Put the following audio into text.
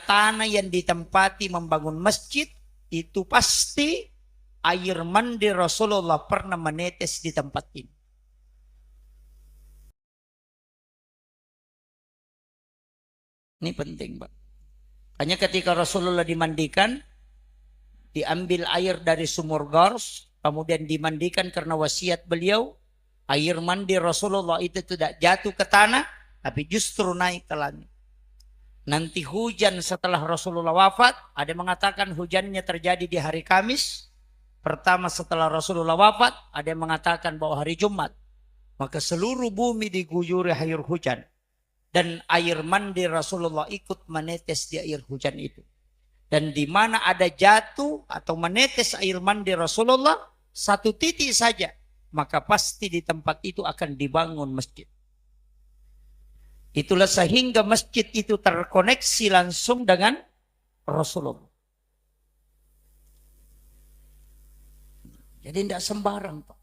tanah yang ditempati membangun masjid itu pasti air mandi Rasulullah pernah menetes di tempat ini. Ini penting, Pak. Hanya ketika Rasulullah dimandikan, diambil air dari sumur Gors, kemudian dimandikan karena wasiat beliau, air mandi Rasulullah itu tidak jatuh ke tanah, tapi justru naik ke langit. Nanti hujan setelah Rasulullah wafat, ada yang mengatakan hujannya terjadi di hari Kamis, pertama setelah Rasulullah wafat, ada yang mengatakan bahwa hari Jumat. Maka seluruh bumi diguyuri air hujan. Dan air mandi Rasulullah ikut menetes di air hujan itu. Dan di mana ada jatuh atau menetes air mandi Rasulullah, satu titik saja, maka pasti di tempat itu akan dibangun masjid. Itulah sehingga masjid itu terkoneksi langsung dengan Rasulullah. Jadi tidak sembarang, Pak.